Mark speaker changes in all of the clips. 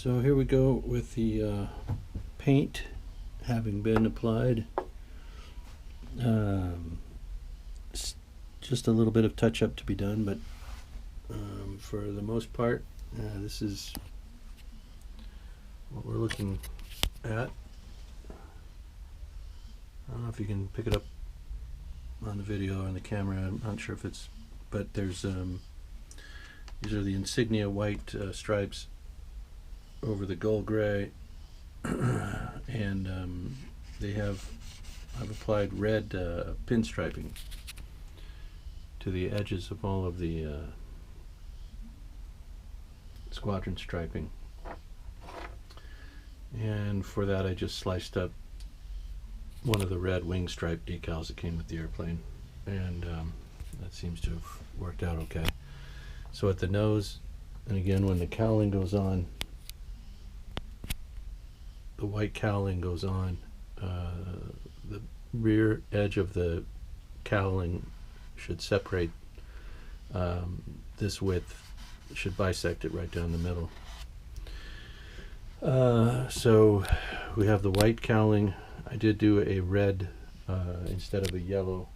Speaker 1: So here we go with the paint having been applied. Just a little bit of touch up to be done, but for the most part, this is what we're looking at. I don't know if you can pick it up on the video or on the camera. I'm not sure if it's, but there's these are the insignia white stripes over the gold gray, and I've applied red pinstriping to the edges of all of the squadron striping, and for that I just sliced up one of the red wing stripe decals that came with the airplane, and that seems to have worked out okay. So at the nose, and again when the cowling goes on, the white cowling goes on, the rear edge of the cowling should separate this width, should bisect it right down the middle. So we have the white cowling. I did do a red instead of a yellow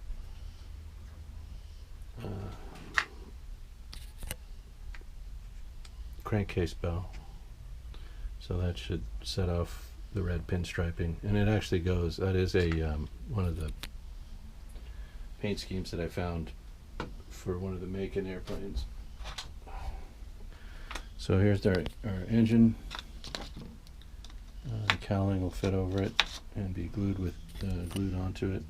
Speaker 1: crankcase bell, so that should set off the red pinstriping, and it actually goes. That is a one of the paint schemes that I found for one of the Macon airplanes. So here's our engine. The cowling will fit over it and be glued onto it,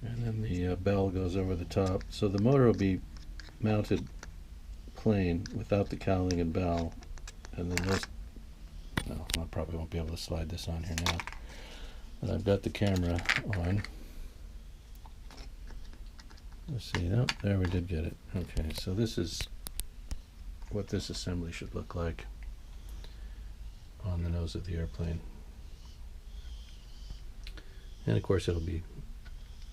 Speaker 1: and then the bell goes over the top. So the motor will be mounted plain without the cowling and bell, and then this. No, I probably won't be able to slide this on here now, but I've got the camera on. Let's see. Oh, there, we did get it. Okay, so this is what this assembly should look like on the nose of the airplane. And of course it'll be,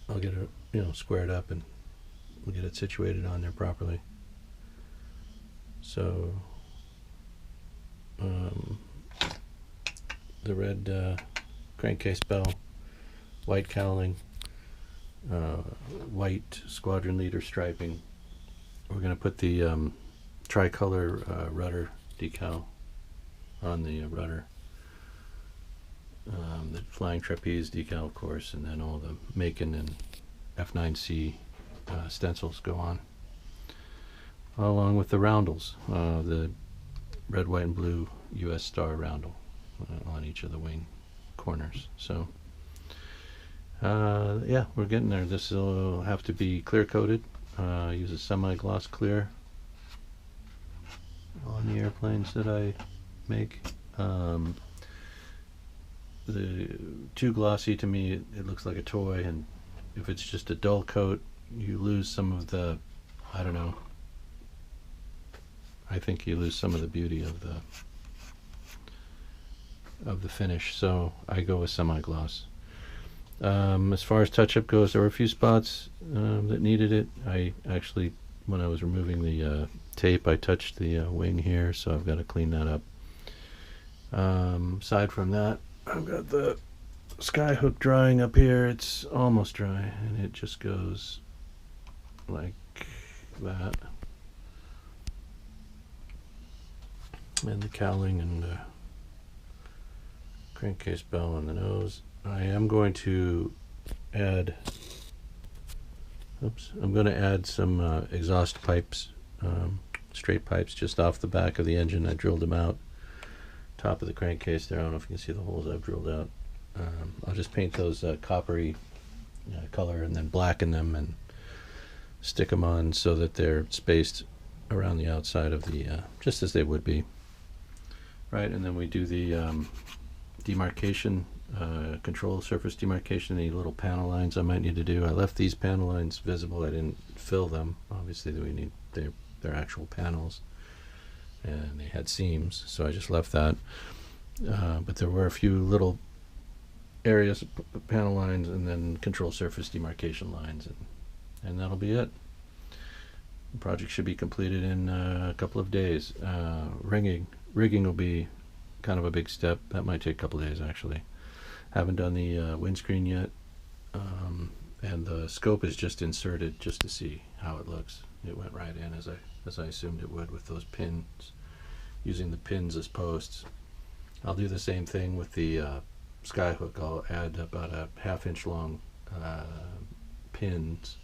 Speaker 1: I'll get it, squared up, and we'll get it situated on there properly. So the red crankcase bell, white cowling, white squadron leader striping. We're going to put the tricolor rudder decal on the rudder, the flying trapeze decal, of course, and then all the Macon and F9C stencils go on, along with the roundels, the red, white, and blue U.S. Star roundel on each of the wing corners. So yeah, we're getting there. This will have to be clear coated. Use a semi-gloss clear on the airplanes that I make. The too glossy, to me, it looks like a toy, and if it's just a dull coat, you lose some of the, I don't know, I think you lose some of the beauty of the finish. So I go with semi-gloss. As far as touch-up goes, there were a few spots that needed it. I actually, when I was removing the tape, I touched the wing here, so I've got to clean that up. Aside from that, I've got the skyhook drying up here. It's almost dry, and it just goes like that. And the cowling and crankcase bell on the nose. I am going to add, I'm going to add some exhaust pipes, straight pipes just off the back of the engine. I drilled them out, top of the crankcase there. I don't know if you can see the holes I've drilled out. I'll just paint those coppery color and then blacken them and stick them on so that they're spaced around the outside of the, just as they would be. Right, and then we do the demarcation, control surface demarcation, any little panel lines I might need to do. I left these panel lines visible. I didn't fill them. Obviously, we need they're actual panels, and they had seams, so I just left that. But there were a few little areas, panel lines, and then control surface demarcation lines, and that'll be it. The project should be completed in a couple of days. Ringing rigging will be kind of a big step. That might take a couple days actually. Haven't done the windscreen yet, and the scope is just inserted just to see how it looks. It went right in as I assumed it would with those pins, using the pins as posts. I'll do the same thing with the skyhook. I'll add about a 1/2 inch long pins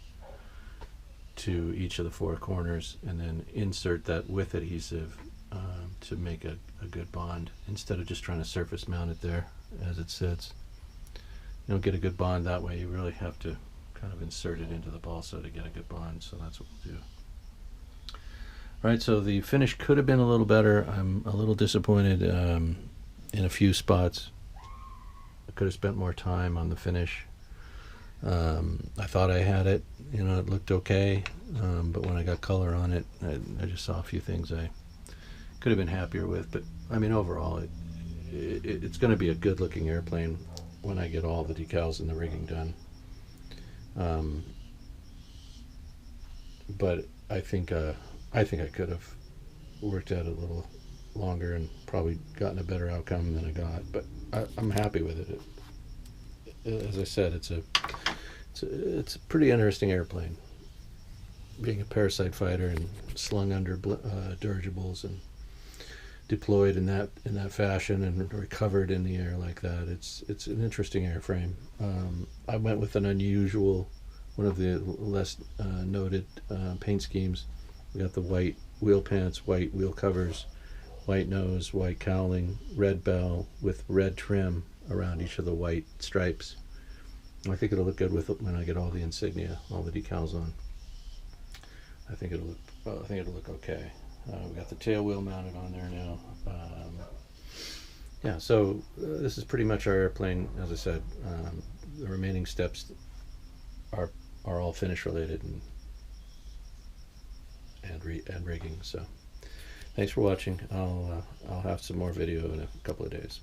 Speaker 1: to each of the 4 corners, and then insert that with adhesive to make a good bond, instead of just trying to surface mount it there as it sits. You don't get a good bond that way. You really have to kind of insert it into the balsa to get a good bond, so that's what we'll do. Right, so the finish could have been a little better. I'm a little disappointed in a few spots. I could have spent more time on the finish. I thought I had it, it looked okay, but when I got color on it, I just saw a few things I could have been happier with. But I mean, overall, it's going to be a good looking airplane when I get all the decals and the rigging done. But I think I could have worked at it a little longer and probably gotten a better outcome than I got. But I'm happy with it. As I said, it's a pretty interesting airplane, being a parasite fighter and slung under dirigibles and deployed in that fashion and recovered in the air like that. It's an interesting airframe. I went with an unusual, one of the less noted paint schemes. We got the white wheel pants, white wheel covers, white nose, white cowling, red bell with red trim around each of the white stripes. I think it'll look good with when I get all the insignia, all the decals on. I think it'll look okay. We got the tail wheel mounted on there now. Yeah, so this is pretty much our airplane. As I said, the remaining steps are all finish related and rigging. So thanks for watching. I'll have some more video in a couple of days.